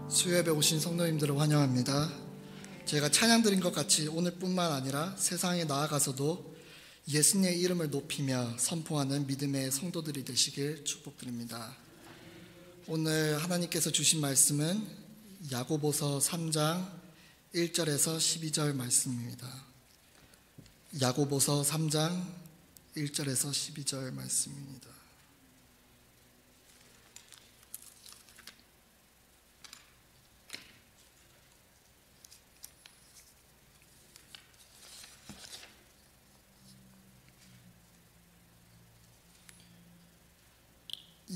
수요예배 오신 성도님들을 환영합니다. 제가 찬양 드린 것 같이 오늘뿐만 아니라 세상에 나아가서도 예수님의 이름을 높이며 선포하는 믿음의 성도들이 되시길 축복드립니다. 오늘 하나님께서 주신 말씀은 야고보서 3장 1절에서 12절 말씀입니다. 야고보서 3장 1절에서 12절 말씀입니다.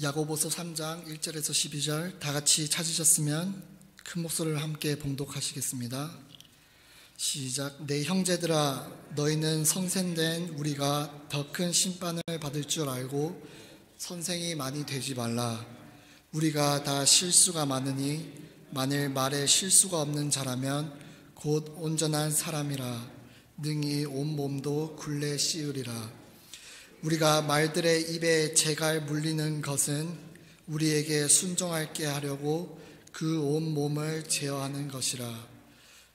야고보서 3장 1절에서 12절 다 같이 찾으셨으면 큰 목소리를 함께 봉독하시겠습니다. 시작. 내 형제들아, 너희는 성생된 우리가 더 큰 심판을 받을 줄 알고 선생이 많이 되지 말라. 우리가 다 실수가 많으니 만일 말에 실수가 없는 자라면 곧 온전한 사람이라 능히 온 몸도 굴레 씌우리라. 우리가 말들의 입에 재갈 물리는 것은 우리에게 순종하게 하려고 그 온 몸을 제어하는 것이라.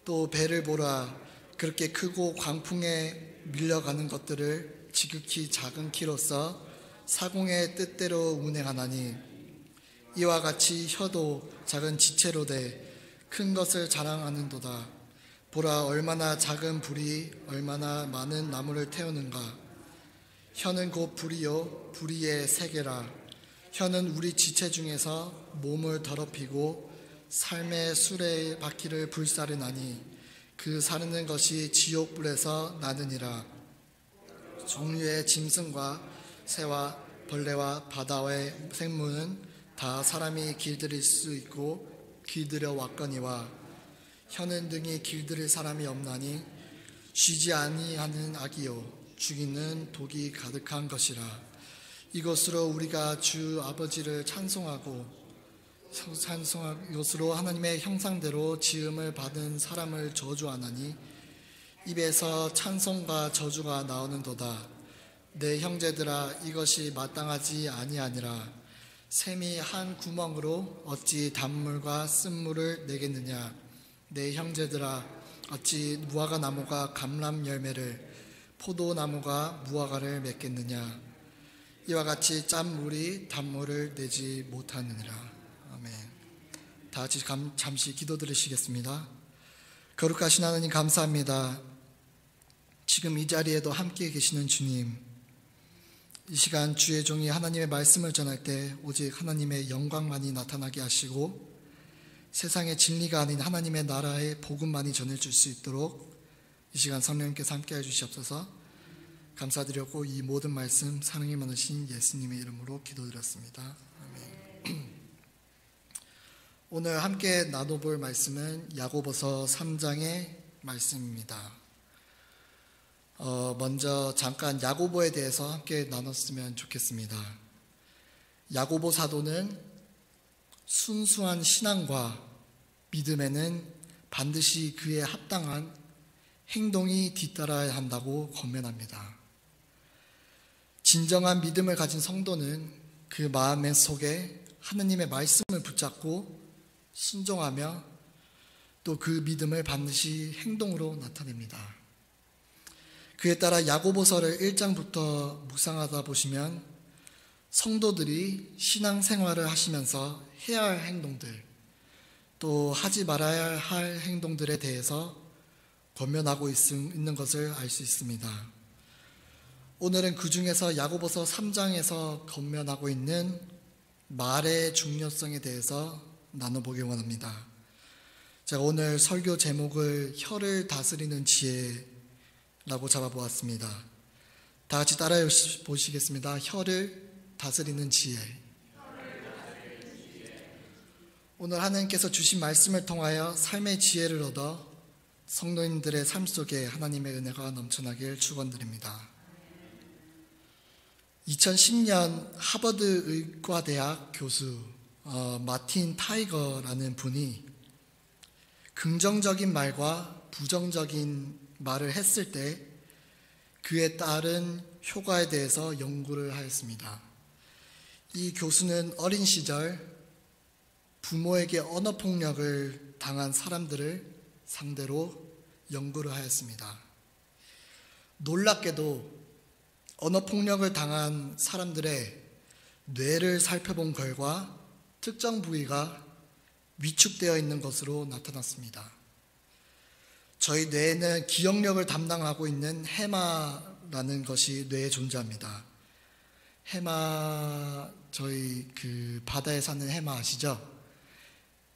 또 배를 보라. 그렇게 크고 광풍에 밀려가는 것들을 지극히 작은 키로서 사공의 뜻대로 운행하나니 이와 같이 혀도 작은 지체로 돼 큰 것을 자랑하는도다. 보라, 얼마나 작은 불이 얼마나 많은 나무를 태우는가. 혀는 곧 불이요 불의의 세계라. 혀는 우리 지체 중에서 몸을 더럽히고 삶의 수레 바퀴를 불사르나니 그 사르는 것이 지옥불에서 나느니라. 종류의 짐승과 새와 벌레와 바다의 생물은 다 사람이 길들일 수 있고 길들여 왔거니와 혀는 등이 길들일 사람이 없나니 쉬지 아니하는 악이요 죽이는 독이 가득한 것이라. 이것으로 우리가 주 아버지를 찬송하고 이것으로 하나님의 형상대로 지음을 받은 사람을 저주하나니 입에서 찬송과 저주가 나오는도다. 내 형제들아, 이것이 마땅하지 아니하니라. 샘이 한 구멍으로 어찌 단물과 쓴물을 내겠느냐. 내 형제들아, 어찌 무화과 나무가 감람 열매를 포도나무가 무화과를 맺겠느냐. 이와 같이 짠 물이 단물을 내지 못하느니라. 아멘. 다 같이 잠시 기도 드리시겠습니다. 거룩하신 하나님, 감사합니다. 지금 이 자리에도 함께 계시는 주님, 이 시간 주의 종이 하나님의 말씀을 전할 때 오직 하나님의 영광만이 나타나게 하시고 세상의 진리가 아닌 하나님의 나라의 복음만이 전해질 수 있도록 이 시간 성령님께서 함께 해주시옵소서. 감사드렸고 이 모든 말씀 사랑이 많으신 예수님의 이름으로 기도드렸습니다. 아멘. 오늘 함께 나눠볼 말씀은 야고보서 3장의 말씀입니다. 먼저 잠깐 야고보에 대해서 함께 나눴으면 좋겠습니다. 야고보 사도는 순수한 신앙과 믿음에는 반드시 그에 합당한 행동이 뒤따라야 한다고 권면합니다. 진정한 믿음을 가진 성도는 그 마음 속에 하나님의 말씀을 붙잡고 순종하며 또 그 믿음을 반드시 행동으로 나타냅니다. 그에 따라 야고보서를 1장부터 묵상하다 보시면 성도들이 신앙생활을 하시면서 해야 할 행동들, 또 하지 말아야 할 행동들에 대해서 권면하고 있는 것을 알 수 있습니다. 오늘은 그 중에서 야고보서 3장에서 권면하고 있는 말의 중요성에 대해서 나눠보기 원합니다. 제가 오늘 설교 제목을 혀를 다스리는 지혜라고 잡아보았습니다. 다 같이 따라해 보시겠습니다. 혀를 다스리는 지혜. 오늘 하나님께서 주신 말씀을 통하여 삶의 지혜를 얻어 성도님들의 삶 속에 하나님의 은혜가 넘쳐나길 축원드립니다. 2010년 하버드 의과대학 교수 마틴 타이거라는 분이 긍정적인 말과 부정적인 말을 했을 때 그에 따른 효과에 대해서 연구를 하였습니다. 이 교수는 어린 시절 부모에게 언어폭력을 당한 사람들을 상대로 연구를 하였습니다. 놀랍게도 언어폭력을 당한 사람들의 뇌를 살펴본 결과 특정 부위가 위축되어 있는 것으로 나타났습니다. 저희 뇌에는 기억력을 담당하고 있는 해마라는 것이 뇌에 존재합니다. 해마, 저희 바다에 사는 해마 아시죠?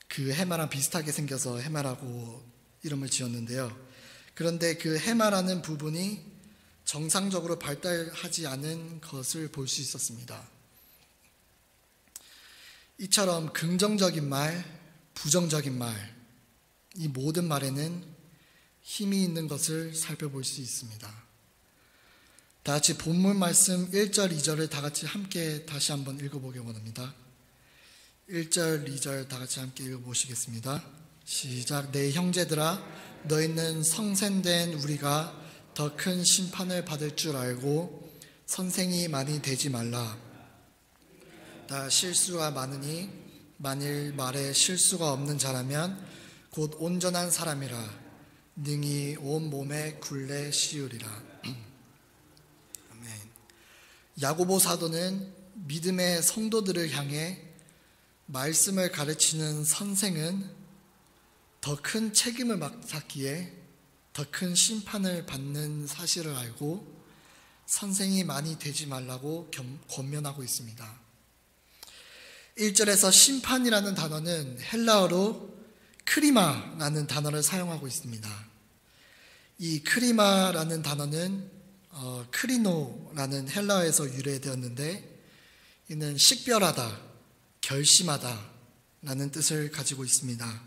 그 해마랑 비슷하게 생겨서 해마라고 이름을 지었는데요. 그런데 그 해마라는 부분이 정상적으로 발달하지 않은 것을 볼 수 있었습니다. 이처럼 긍정적인 말, 부정적인 말, 이 모든 말에는 힘이 있는 것을 살펴볼 수 있습니다. 다 같이 본문 말씀 1절, 2절을 다 같이 함께 다시 한번 읽어보기 원합니다. 1절, 2절 다 같이 함께 읽어보시겠습니다. 시작. 내 형제들아, 너희는 성센된 우리가 더 큰 심판을 받을 줄 알고 선생이 많이 되지 말라. 다 실수가 많으니 만일 말에 실수가 없는 자라면 곧 온전한 사람이라 능히 온 몸에 굴레 씌우리라. 아멘. 야고보 사도는 믿음의 성도들을 향해 말씀을 가르치는 선생은 더 큰 책임을 맡았기에 더 큰 심판을 받는 사실을 알고 선생이 많이 되지 말라고 권면하고 있습니다. 1절에서 심판이라는 단어는 헬라어로 크리마라는 단어를 사용하고 있습니다. 이 크리마라는 단어는 크리노라는 헬라어에서 유래되었는데 이는 식별하다, 결심하다 라는 뜻을 가지고 있습니다.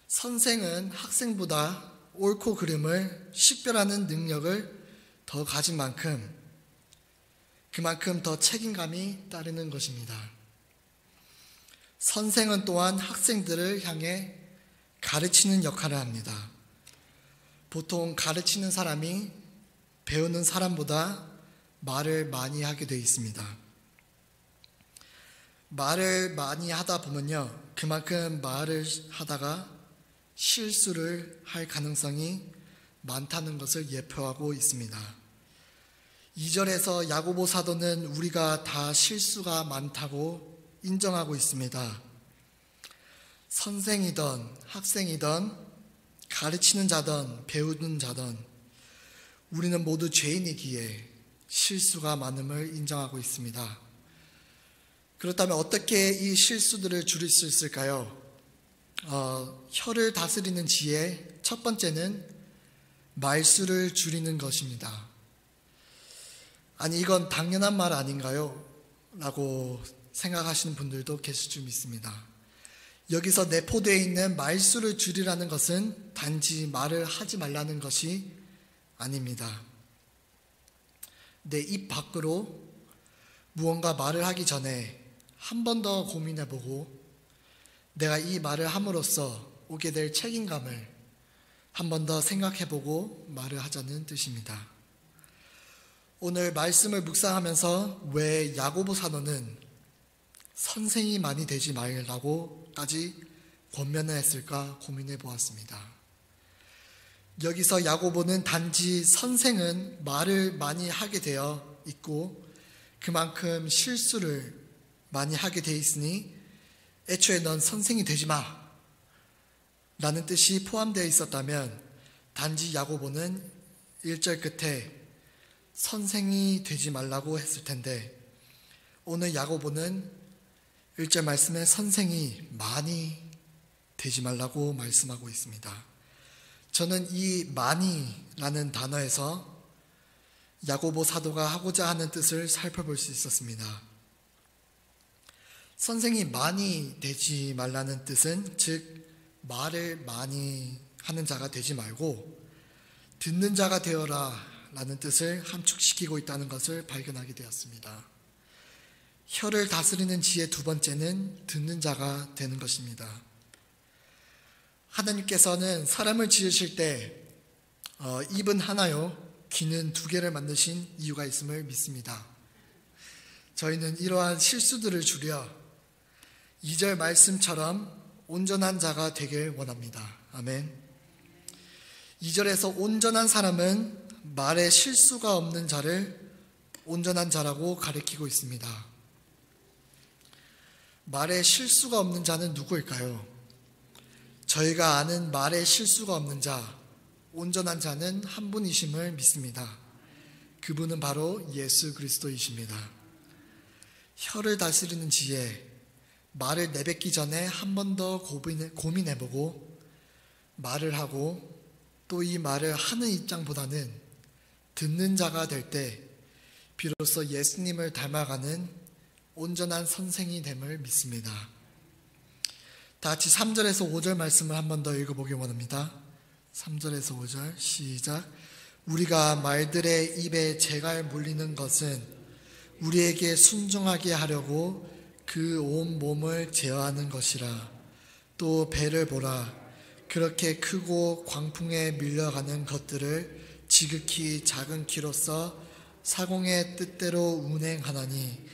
선생은 학생보다 옳고 그름을 식별하는 능력을 더 가진 만큼 그만큼 더 책임감이 따르는 것입니다. 선생은 또한 학생들을 향해 가르치는 역할을 합니다. 보통 가르치는 사람이 배우는 사람보다 말을 많이 하게 되어 있습니다. 말을 많이 하다 보면요, 그만큼 말을 하다가 실수를 할 가능성이 많다는 것을 예표하고 있습니다. 2절에서 야고보 사도는 우리가 다 실수가 많다고 인정하고 있습니다. 선생이든 학생이든 가르치는 자든 배우는 자든 우리는 모두 죄인이기에 실수가 많음을 인정하고 있습니다. 그렇다면 어떻게 이 실수들을 줄일 수 있을까요? 혀를 다스리는 지혜 첫 번째는 말수를 줄이는 것입니다. 아니 이건 당연한 말 아닌가요? 라고 생각하시는 분들도 계실 줄 믿습니다. 여기서 내포되어 있는 말수를 줄이라는 것은 단지 말을 하지 말라는 것이 아닙니다. 내 입 밖으로 무언가 말을 하기 전에 한 번 더 고민해보고 내가 이 말을 함으로써 오게 될 책임감을 한 번 더 생각해보고 말을 하자는 뜻입니다. 오늘 말씀을 묵상하면서 왜 야고보 사도는 선생이 많이 되지 말라고까지 권면을 했을까 고민해 보았습니다. 여기서 야고보는 단지 선생은 말을 많이 하게 되어 있고 그만큼 실수를 많이 하게 되어 있으니 애초에 넌 선생이 되지 마 라는 뜻이 포함되어 있었다면 단지 야고보는 1절 끝에 선생이 되지 말라고 했을 텐데 오늘 야고보는 1절 말씀에 선생이 많이 되지 말라고 말씀하고 있습니다. 저는 이 많이라는 단어에서 야고보 사도가 하고자 하는 뜻을 살펴볼 수 있었습니다. 선생이 많이 되지 말라는 뜻은 즉 말을 많이 하는 자가 되지 말고 듣는 자가 되어라 라는 뜻을 함축시키고 있다는 것을 발견하게 되었습니다. 혀를 다스리는 지혜 두 번째는 듣는 자가 되는 것입니다. 하나님께서는 사람을 지으실 때 입은 하나요, 귀는 두 개를 만드신 이유가 있음을 믿습니다. 저희는 이러한 실수들을 줄여 2절 말씀처럼 온전한 자가 되길 원합니다. 아멘. 2절에서 온전한 사람은 말에 실수가 없는 자를 온전한 자라고 가리키고 있습니다. 말에 실수가 없는 자는 누구일까요? 저희가 아는 말에 실수가 없는 자, 온전한 자는 한 분이심을 믿습니다. 그분은 바로 예수 그리스도이십니다. 혀를 다스리는 지혜, 말을 내뱉기 전에 한 번 더 고민해보고 말을 하고 또 이 말을 하는 입장보다는 듣는 자가 될 때 비로소 예수님을 닮아가는 온전한 선생이 됨을 믿습니다. 다 같이 3절에서 5절 말씀을 한 번 더 읽어보기 원합니다. 3절에서 5절 시작. 우리가 말들의 입에 재갈 물리는 것은 우리에게 순종하게 하려고 그 온 몸을 제어하는 것이라. 또 배를 보라. 그렇게 크고 광풍에 밀려가는 것들을 지극히 작은 키로서 사공의 뜻대로 운행하나니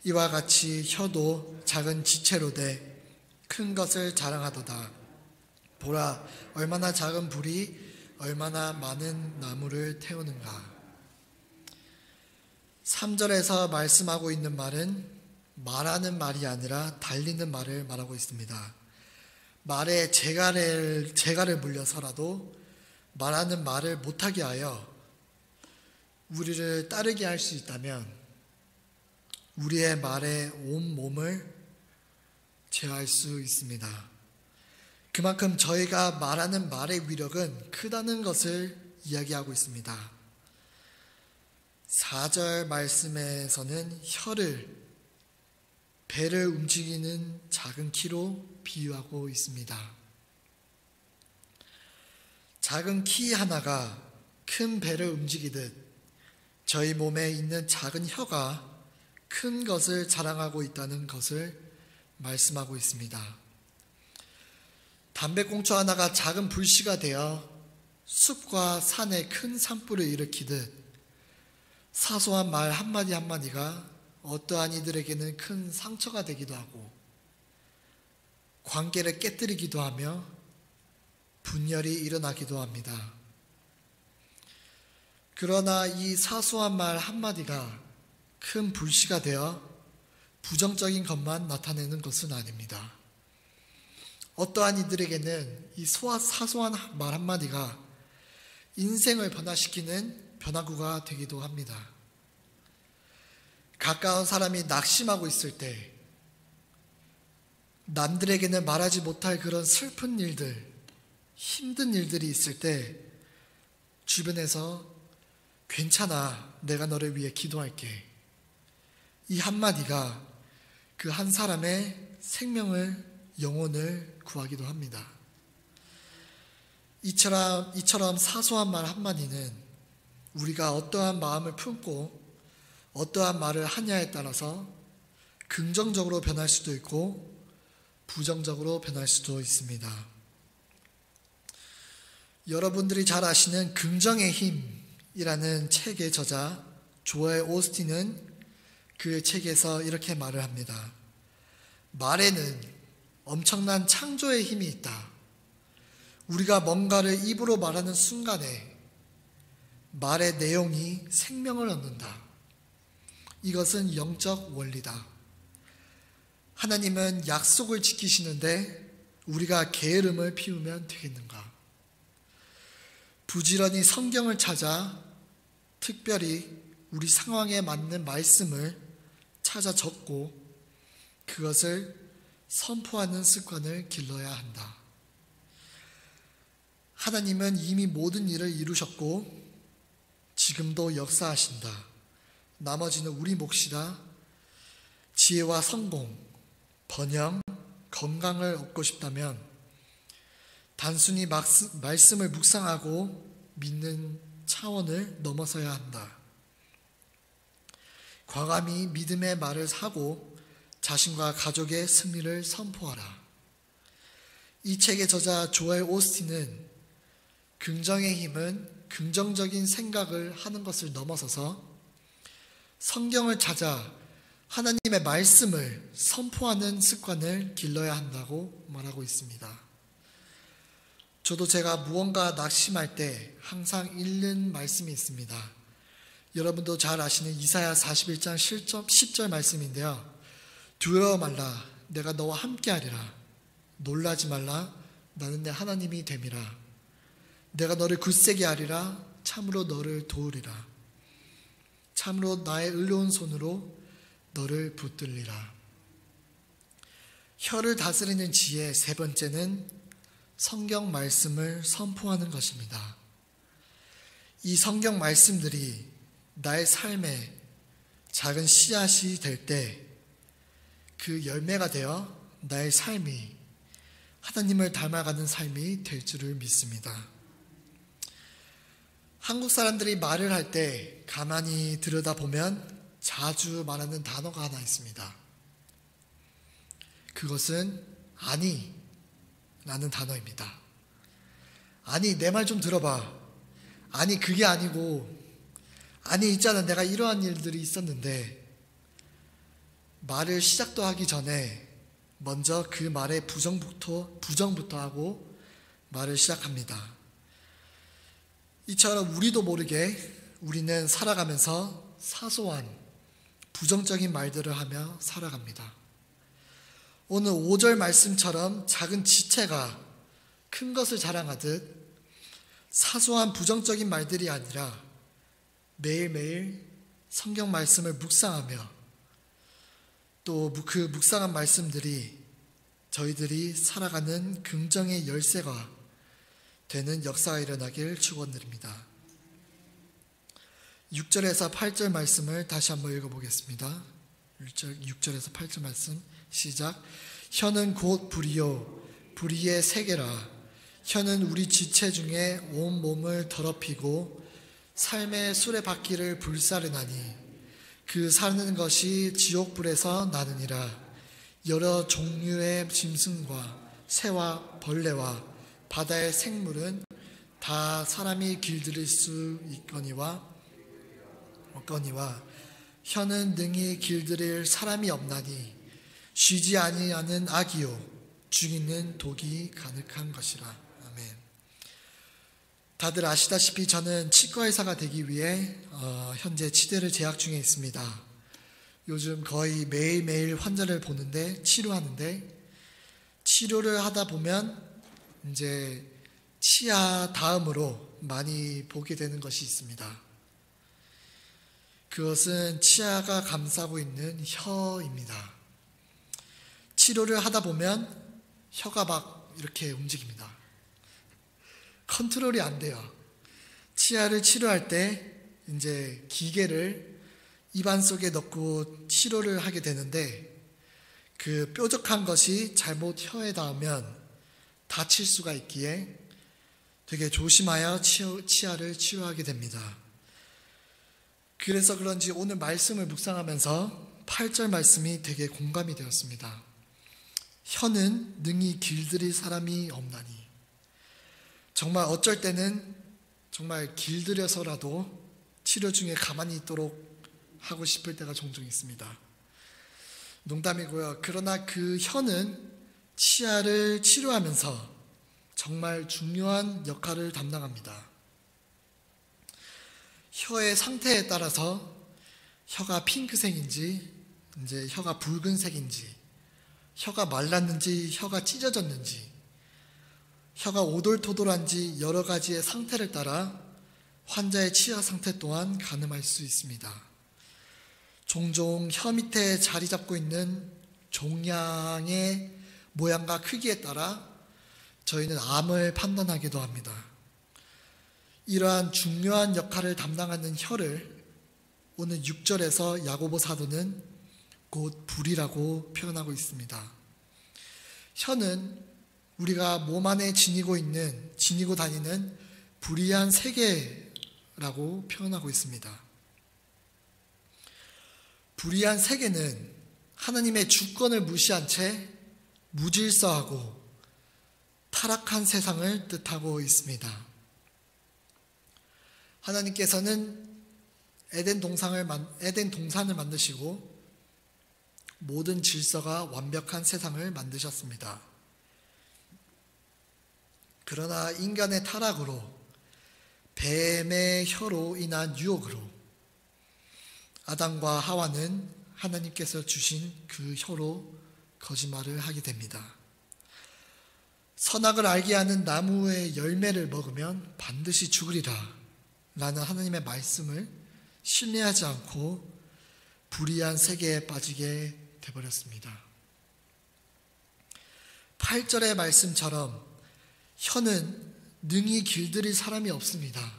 이와 같이 혀도 작은 지체로 돼 큰 것을 자랑하도다. 보라, 얼마나 작은 불이 얼마나 많은 나무를 태우는가. 3절에서 말씀하고 있는 말은 말하는 말이 아니라 달리는 말을 말하고 있습니다. 말에 재갈을 물려서라도 말하는 말을 못하게 하여 우리를 따르게 할 수 있다면 우리의 말에 온 몸을 제어할 수 있습니다. 그만큼 저희가 말하는 말의 위력은 크다는 것을 이야기하고 있습니다. 4절 말씀에서는 혀를 배를 움직이는 작은 키로 비유하고 있습니다. 작은 키 하나가 큰 배를 움직이듯 저희 몸에 있는 작은 혀가 큰 것을 자랑하고 있다는 것을 말씀하고 있습니다. 담배꽁초 하나가 작은 불씨가 되어 숲과 산에 큰 산불을 일으키듯 사소한 말 한마디 한마디가 어떠한 이들에게는 큰 상처가 되기도 하고 관계를 깨뜨리기도 하며 분열이 일어나기도 합니다. 그러나 이 사소한 말 한마디가 큰 불씨가 되어 부정적인 것만 나타내는 것은 아닙니다. 어떠한 이들에게는 이 사소한 말 한마디가 인생을 변화시키는 변화구가 되기도 합니다. 가까운 사람이 낙심하고 있을 때 남들에게는 말하지 못할 그런 슬픈 일들, 힘든 일들이 있을 때 주변에서 괜찮아, 내가 너를 위해 기도할게. 이 한마디가 그 한 사람의 생명을, 영혼을 구하기도 합니다. 이처럼 사소한 말 한마디는 우리가 어떠한 마음을 품고 어떠한 말을 하냐에 따라서 긍정적으로 변할 수도 있고 부정적으로 변할 수도 있습니다. 여러분들이 잘 아시는 긍정의 힘이라는 책의 저자 조엘 오스틴은 그 책에서 이렇게 말을 합니다. 말에는 엄청난 창조의 힘이 있다. 우리가 뭔가를 입으로 말하는 순간에 말의 내용이 생명을 얻는다. 이것은 영적 원리다. 하나님은 약속을 지키시는데 우리가 게으름을 피우면 되겠는가? 부지런히 성경을 찾아 특별히 우리 상황에 맞는 말씀을 찾아 적고 그것을 선포하는 습관을 길러야 한다. 하나님은 이미 모든 일을 이루셨고 지금도 역사하신다. 나머지는 우리 몫이다. 지혜와 성공, 번영, 건강을 얻고 싶다면 단순히 말씀을 묵상하고 믿는 차원을 넘어서야 한다. 과감히 믿음의 말을 하고 자신과 가족의 승리를 선포하라. 이 책의 저자 조엘 오스틴은 긍정의 힘은 긍정적인 생각을 하는 것을 넘어서서 성경을 찾아 하나님의 말씀을 선포하는 습관을 길러야 한다고 말하고 있습니다. 저도 제가 무언가 낙심할 때 항상 읽는 말씀이 있습니다. 여러분도 잘 아시는 이사야 41장 10절 말씀인데요. 두려워 말라, 내가 너와 함께하리라. 놀라지 말라, 나는 내 하나님이 됨이라. 내가 너를 굳세게 하리라. 참으로 너를 도우리라. 참으로 나의 의로운 손으로 너를 붙들리라. 혀를 다스리는 지혜 세 번째는 성경 말씀을 선포하는 것입니다. 이 성경 말씀들이 나의 삶에 작은 씨앗이 될 때 그 열매가 되어 나의 삶이 하나님을 닮아가는 삶이 될 줄을 믿습니다. 한국 사람들이 말을 할 때 가만히 들여다보면 자주 말하는 단어가 하나 있습니다. 그것은 아니 라는 단어입니다. 아니, 내 말 좀 들어봐. 아니, 그게 아니고, 아니, 있잖아, 내가 이러한 일들이 있었는데, 말을 시작도 하기 전에 먼저 그 말에 부정부터 하고 말을 시작합니다. 이처럼 우리도 모르게 우리는 살아가면서 사소한 부정적인 말들을 하며 살아갑니다. 오늘 5절 말씀처럼 작은 지체가 큰 것을 자랑하듯 사소한 부정적인 말들이 아니라 매일매일 성경 말씀을 묵상하며 또 그 묵상한 말씀들이 저희들이 살아가는 긍정의 열쇠가 되는 역사가 일어나길 축원드립니다. 6절에서 8절 말씀을 다시 한번 읽어보겠습니다. 6절에서 8절 말씀 시작. 혀는 곧 불이요 불의의 세계라. 혀는 우리 지체 중에 온 몸을 더럽히고 삶의 수레바퀴를 불사르나니 그 사는 것이 지옥불에서 나느니라. 여러 종류의 짐승과 새와 벌레와 바다의 생물은 다 사람이 길들일 수 있거니와 혀는 능히 길들일 사람이 없나니 쉬지 아니하는 악이요 죽이는 독이 가득한 것이라. 아멘. 다들 아시다시피 저는 치과의사가 되기 위해 현재 치대를 재학 중에 있습니다. 요즘 거의 매일매일 환자를 보는데 치료하는데 치료를 하다 보면 이제 치아 다음으로 많이 보게 되는 것이 있습니다. 그것은 치아가 감싸고 있는 혀입니다. 치료를 하다 보면 혀가 막 이렇게 움직입니다. 컨트롤이 안 돼요. 치아를 치료할 때 이제 기계를 입안 속에 넣고 치료를 하게 되는데 그 뾰족한 것이 잘못 혀에 닿으면 다칠 수가 있기에 되게 조심하여 치아를 치료하게 됩니다. 그래서 그런지 오늘 말씀을 묵상하면서 8절 말씀이 되게 공감이 되었습니다. 혀는 능히 길들일 사람이 없나니. 정말 어쩔 때는 정말 길들여서라도 치료 중에 가만히 있도록 하고 싶을 때가 종종 있습니다. 농담이고요. 그러나 그 혀는 치아를 치료하면서 정말 중요한 역할을 담당합니다. 혀의 상태에 따라서 혀가 핑크색인지 이제 혀가 붉은색인지 혀가 말랐는지 혀가 찢어졌는지 혀가 오돌토돌한지 여러 가지의 상태를 따라 환자의 치아 상태 또한 가늠할 수 있습니다. 종종 혀 밑에 자리 잡고 있는 종양의 모양과 크기에 따라 저희는 암을 판단하기도 합니다. 이러한 중요한 역할을 담당하는 혀를 오늘 6절에서 야고보 사도는 곧 불이라고 표현하고 있습니다. 혀는 우리가 몸 안에 지니고 다니는 불의한 세계라고 표현하고 있습니다. 불의한 세계는 하나님의 주권을 무시한 채 무질서하고 타락한 세상을 뜻하고 있습니다. 하나님께서는 에덴 동산을 만드시고 모든 질서가 완벽한 세상을 만드셨습니다. 그러나 인간의 타락으로, 뱀의 혀로 인한 유혹으로 아담과 하와는 하나님께서 주신 그 혀로 거짓말을 하게 됩니다. 선악을 알게 하는 나무의 열매를 먹으면 반드시 죽으리라 라는 하나님의 말씀을 신뢰하지 않고 불의한 세계에 빠지게 되어버렸습니다. 8절의 말씀처럼 혀는 능히 길들일 사람이 없습니다.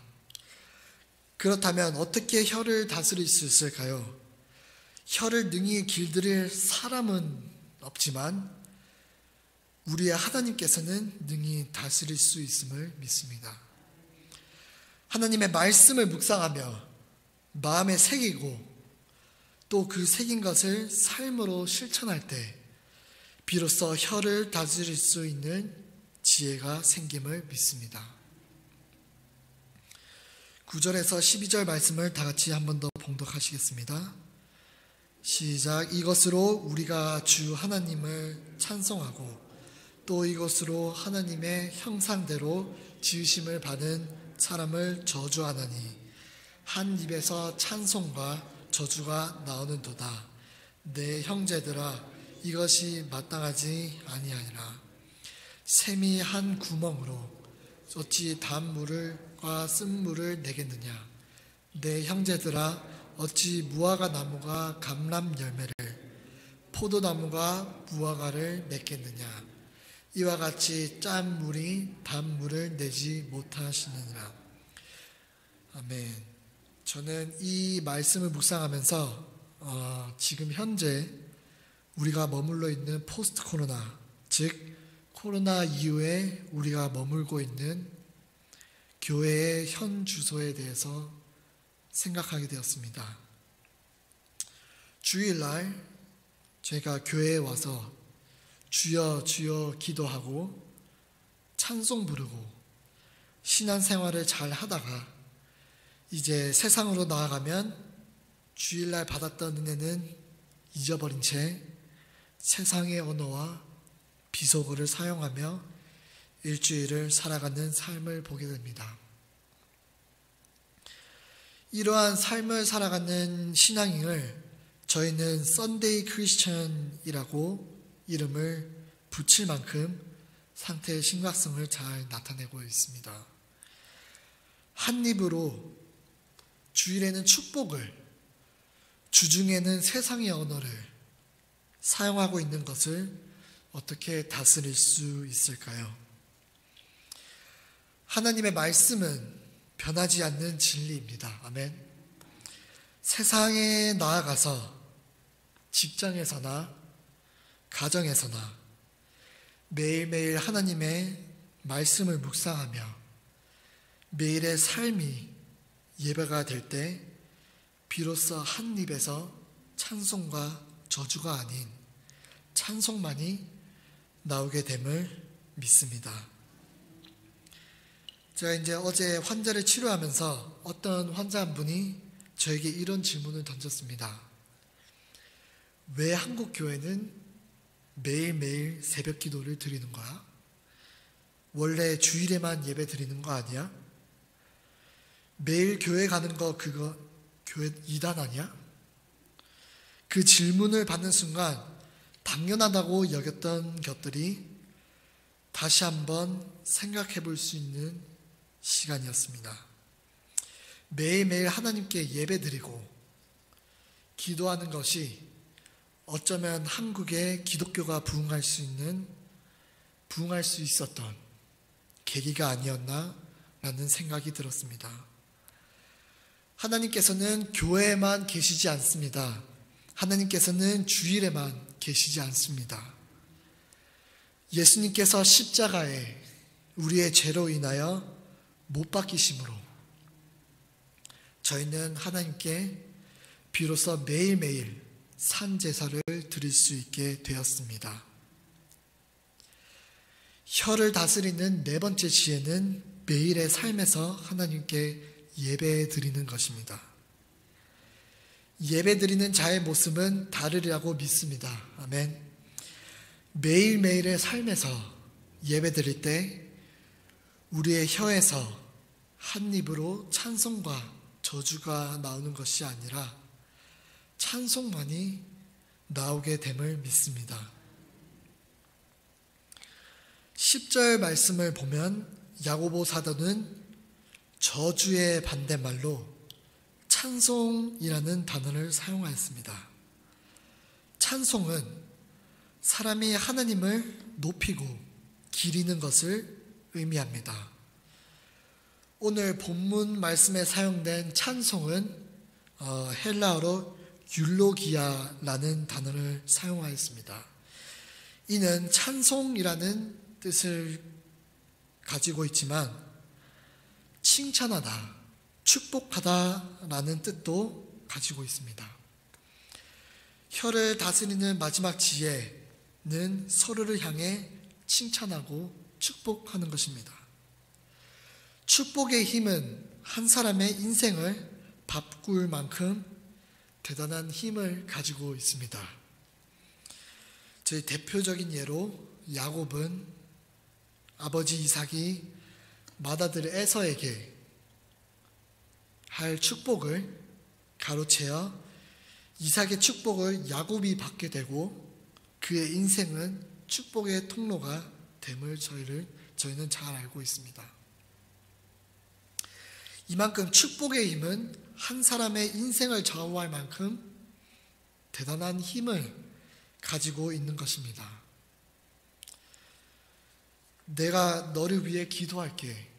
그렇다면 어떻게 혀를 다스릴 수 있을까요? 혀를 능히 길들일 사람은 없지만 우리의 하나님께서는 능히 다스릴 수 있음을 믿습니다. 하나님의 말씀을 묵상하며 마음에 새기고 또 그 새긴 것을 삶으로 실천할 때 비로소 혀를 다스릴 수 있는 지혜가 생김을 믿습니다. 9절에서 12절 말씀을 다 같이 한 번 더 봉독하시겠습니다. 시작. 이것으로 우리가 주 하나님을 찬송하고 또 이것으로 하나님의 형상대로 지으심을 받은 사람을 저주하나니 한 입에서 찬송과 저주가 나오는도다. 내 형제들아, 이것이 마땅하지 아니하니라. 샘이 한 구멍으로 어찌 단물과 쓴물을 내겠느냐. 내 형제들아, 어찌 무화과 나무가 감람 열매를, 포도나무가 무화과를 맺겠느냐. 이와 같이 짠 물이 단물을 내지 못하시느니라. 아멘. 저는 이 말씀을 묵상하면서 지금 현재 우리가 머물러 있는 포스트 코로나, 즉 코로나 이후에 우리가 머물고 있는 교회의 현 주소에 대해서 생각하게 되었습니다. 주일날 제가 교회에 와서 주여 주여 기도하고 찬송 부르고 신앙생활을 잘 하다가 이제 세상으로 나아가면 주일날 받았던 은혜는 잊어버린 채 세상의 언어와 비속어를 사용하며 일주일을 살아가는 삶을 보게 됩니다. 이러한 삶을 살아가는 신앙인을 저희는 썬데이 크리스천이라고 이름을 붙일 만큼 상태의 심각성을 잘 나타내고 있습니다. 한 입으로 주일에는 축복을, 주중에는 세상의 언어를 사용하고 있는 것을 어떻게 다스릴 수 있을까요? 하나님의 말씀은 변하지 않는 진리입니다. 아멘. 세상에 나아가서 직장에서나 가정에서나 매일매일 하나님의 말씀을 묵상하며 매일의 삶이 예배가 될 때 비로소 한 입에서 찬송과 저주가 아닌 찬송만이 나오게 됨을 믿습니다. 제가 이제 어제 환자를 치료하면서 어떤 환자 한 분이 저에게 이런 질문을 던졌습니다. 왜 한국 교회는 매일매일 새벽 기도를 드리는 거야? 원래 주일에만 예배 드리는 거 아니야? 매일 교회 가는 거 그거 교회 이단 아니야? 그 질문을 받는 순간 당연하다고 여겼던 것들이 다시 한번 생각해 볼 수 있는 시간이었습니다. 매일매일 하나님께 예배드리고 기도하는 것이 어쩌면 한국의 기독교가 부흥할 수 있었던 계기가 아니었나 라는 생각이 들었습니다. 하나님께서는 교회에만 계시지 않습니다. 하나님께서는 주일에만 계시지 않습니다. 예수님께서 십자가에 우리의 죄로 인하여 못 박히심으로 저희는 하나님께 비로소 매일매일 산제사를 드릴 수 있게 되었습니다. 혀를 다스리는 네 번째 지혜는 매일의 삶에서 하나님께 예배 드리는 것입니다. 예배드리는 자의 모습은 다르리라고 믿습니다. 아멘. 매일매일의 삶에서 예배드릴 때 우리의 혀에서 한 입으로 찬송과 저주가 나오는 것이 아니라 찬송만이 나오게 됨을 믿습니다. 10절 말씀을 보면 야고보 사도는 저주의 반대말로 찬송이라는 단어를 사용하였습니다. 찬송은 사람이 하나님을 높이고 기리는 것을 의미합니다. 오늘 본문 말씀에 사용된 찬송은 헬라어로 율로기아라는 단어를 사용하였습니다. 이는 찬송이라는 뜻을 가지고 있지만 칭찬하다, 축복하다라는 뜻도 가지고 있습니다. 혀를 다스리는 마지막 지혜는 서로를 향해 칭찬하고 축복하는 것입니다. 축복의 힘은 한 사람의 인생을 바꿀 만큼 대단한 힘을 가지고 있습니다. 저희 대표적인 예로 야곱은 아버지 이삭이 맏아들 에서에게 할 축복을 가로채어 이삭의 축복을 야곱이 받게 되고 그의 인생은 축복의 통로가 됨을 저희는 잘 알고 있습니다. 이만큼 축복의 힘은 한 사람의 인생을 좌우할 만큼 대단한 힘을 가지고 있는 것입니다. 내가 너를 위해 기도할게.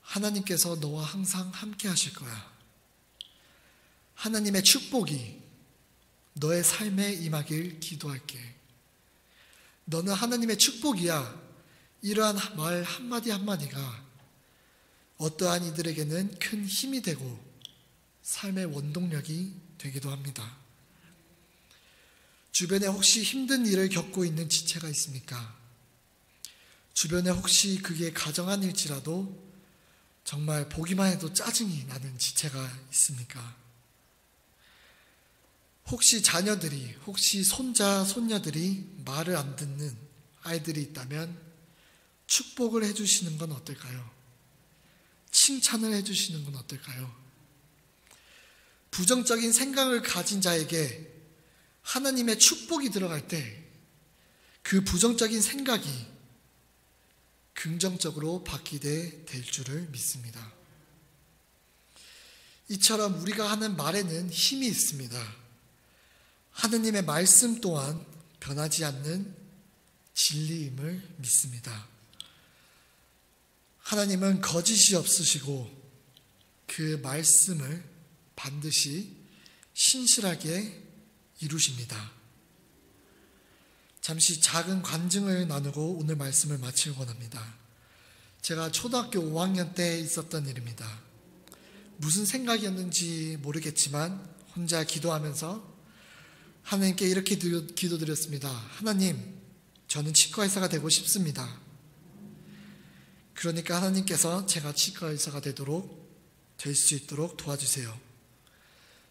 하나님께서 너와 항상 함께 하실 거야. 하나님의 축복이 너의 삶에 임하길 기도할게. 너는 하나님의 축복이야. 이러한 말 한마디 한마디가 어떠한 이들에게는 큰 힘이 되고 삶의 원동력이 되기도 합니다. 주변에 혹시 힘든 일을 겪고 있는 지체가 있습니까? 주변에 혹시 그게 가정안일지라도 정말 보기만 해도 짜증이 나는 지체가 있습니까? 혹시 자녀들이, 혹시 손자, 손녀들이 말을 안 듣는 아이들이 있다면 축복을 해주시는 건 어떨까요? 칭찬을 해주시는 건 어떨까요? 부정적인 생각을 가진 자에게 하나님의 축복이 들어갈 때 그 부정적인 생각이 긍정적으로 바뀌게 될 줄을 믿습니다. 이처럼 우리가 하는 말에는 힘이 있습니다. 하느님의 말씀 또한 변하지 않는 진리임을 믿습니다. 하나님은 거짓이 없으시고 그 말씀을 반드시 신실하게 이루십니다. 잠시 작은 간증을 나누고 오늘 말씀을 마치기 원합니다. 제가 초등학교 5학년 때 있었던 일입니다. 무슨 생각이었는지 모르겠지만 혼자 기도하면서 하나님께 이렇게 기도드렸습니다. 하나님, 저는 치과의사가 되고 싶습니다. 그러니까 하나님께서 제가 치과의사가 될 수 있도록 도와주세요.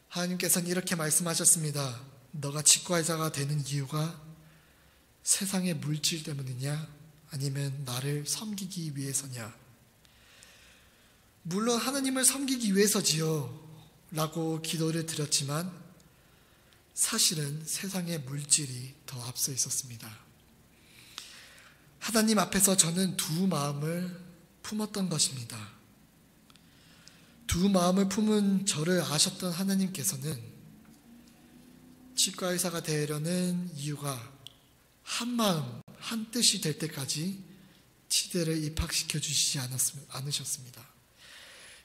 하나님께서는 이렇게 말씀하셨습니다. 너가 치과의사가 되는 이유가 세상의 물질 때문이냐 아니면 나를 섬기기 위해서냐? 물론 하나님을 섬기기 위해서지요 라고 기도를 드렸지만 사실은 세상의 물질이 더 앞서 있었습니다. 하나님 앞에서 저는 두 마음을 품었던 것입니다. 두 마음을 품은 저를 아셨던 하나님께서는 치과의사가 되려는 이유가 한 마음, 한 뜻이 될 때까지 치대를 입학시켜 주시지 않으셨습니다.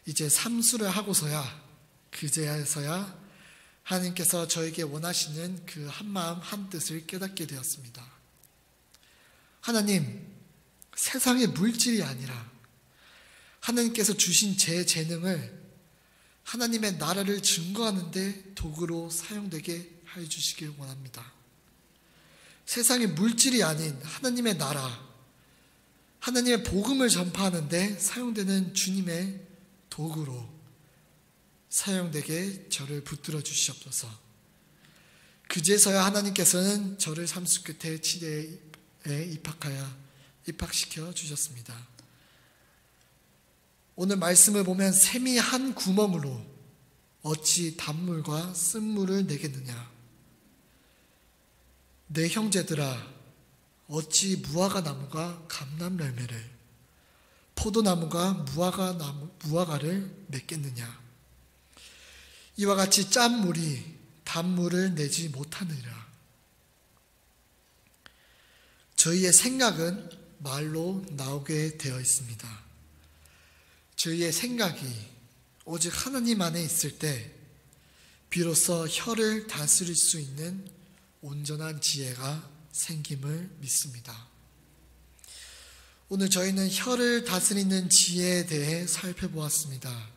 이제 삼수를 하고서야, 그제서야 하나님께서 저에게 원하시는 그 한 마음, 한 뜻을 깨닫게 되었습니다. 하나님, 세상의 물질이 아니라 하나님께서 주신 제 재능을 하나님의 나라를 증거하는 데 도구로 사용되게 해주시길 원합니다. 세상의 물질이 아닌 하나님의 나라, 하나님의 복음을 전파하는 데 사용되는 주님의 도구로 사용되게 저를 붙들어 주시옵소서. 그제서야 하나님께서는 저를 삼수 끝에 지대에 입학시켜 주셨습니다. 오늘 말씀을 보면 샘이 한 구멍으로 어찌 단물과 쓴물을 내겠느냐. 내 형제들아, 어찌 무화과 나무가 감람 열매를, 포도나무가 무화과를 맺겠느냐. 이와 같이 짠 물이 단물을 내지 못하느니라. 저희의 생각은 말로 나오게 되어 있습니다. 저희의 생각이 오직 하나님 안에 있을 때 비로소 혀를 다스릴 수 있는 온전한 지혜가 생김을 믿습니다. 오늘 저희는 혀를 다스리는 지혜에 대해 살펴보았습니다.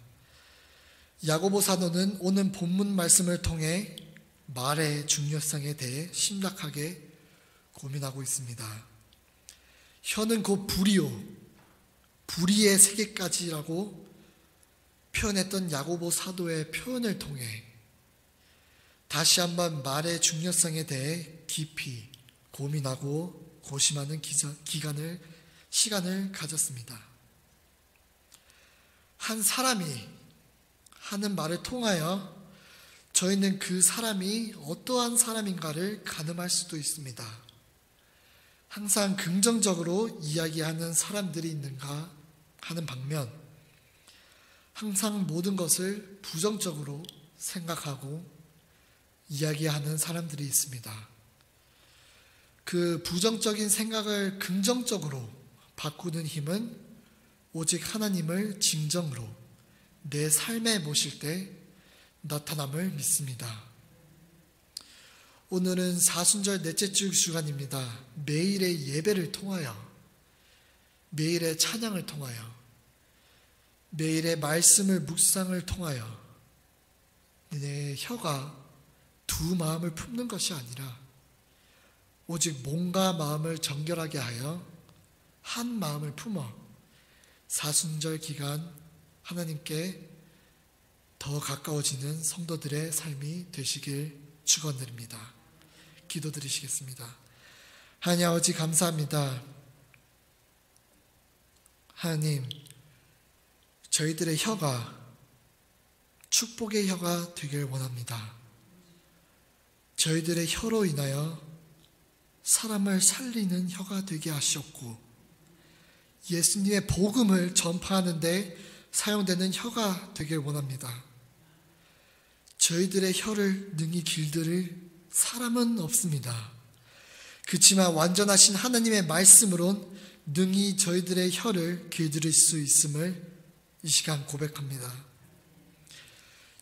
야고보 사도는 오늘 본문 말씀을 통해 말의 중요성에 대해 심각하게 고민하고 있습니다. 혀는 곧 불이요, 불의의 세계까지라고 표현했던 야고보 사도의 표현을 통해 다시 한번 말의 중요성에 대해 깊이 고민하고 고심하는 시간을 가졌습니다. 한 사람이 하는 말을 통하여 저희는 그 사람이 어떠한 사람인가를 가늠할 수도 있습니다. 항상 긍정적으로 이야기하는 사람들이 있는가 하는 반면 항상 모든 것을 부정적으로 생각하고 이야기하는 사람들이 있습니다. 그 부정적인 생각을 긍정적으로 바꾸는 힘은 오직 하나님을 진정으로 내 삶에 모실 때 나타남을 믿습니다. 오늘은 사순절 넷째 주 주간입니다. 매일의 예배를 통하여, 매일의 찬양을 통하여, 매일의 말씀을 묵상을 통하여 내 혀가 두 마음을 품는 것이 아니라 오직 몸과 마음을 정결하게 하여 한 마음을 품어 사순절 기간 하나님께 더 가까워지는 성도들의 삶이 되시길 축원드립니다. 기도드리시겠습니다. 하나님 아버지 감사합니다. 하나님, 저희들의 혀가 축복의 혀가 되길 원합니다. 저희들의 혀로 인하여 사람을 살리는 혀가 되게 하셨고 예수님의 복음을 전파하는 데 사용되는 혀가 되길 원합니다. 저희들의 혀를 능히 길들일 사람은 없습니다. 그렇지만 완전하신 하나님의 말씀으론 능히 저희들의 혀를 길들일 수 있음을 이 시간 고백합니다.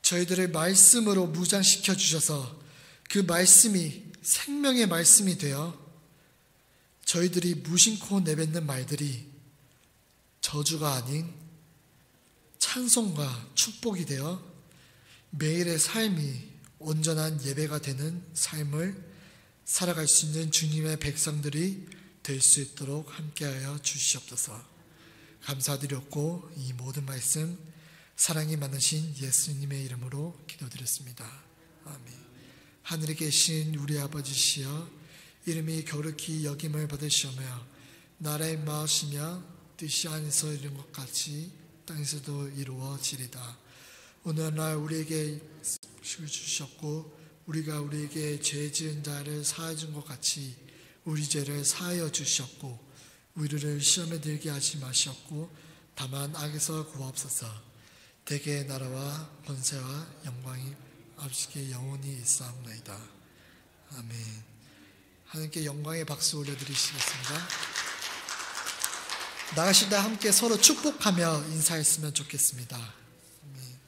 저희들을 말씀으로 무장시켜 주셔서 그 말씀이 생명의 말씀이 되어 저희들이 무심코 내뱉는 말들이 저주가 아닌 찬송과 축복이 되어 매일의 삶이 온전한 예배가 되는 삶을 살아갈 수 있는 주님의 백성들이 될 수 있도록 함께하여 주시옵소서. 감사드렸고 이 모든 말씀 사랑이 많으신 예수님의 이름으로 기도드렸습니다. 아멘. 하늘에 계신 우리 아버지시여, 이름이 거룩히 여김을 받으시오며 나라의 마으시며 뜻이 하늘에서 이룬 것 같이 땅에서도 이루어지리다. 오늘날 우리에게 주셨고 우리가 우리에게 죄 지은 자를 사하여 준 것 같이 우리 죄를 사하여 주셨고 우리를 시험에 들게 하지 마시옵고 다만 악에서 구하옵소서. 대개의 나라와 권세와 영광이 아버지께 영원히 있사옵나이다. 아멘. 하나님께 영광의 박수 올려드리시겠습니다. 나가실 때 함께 서로 축복하며 인사했으면 좋겠습니다. 아멘.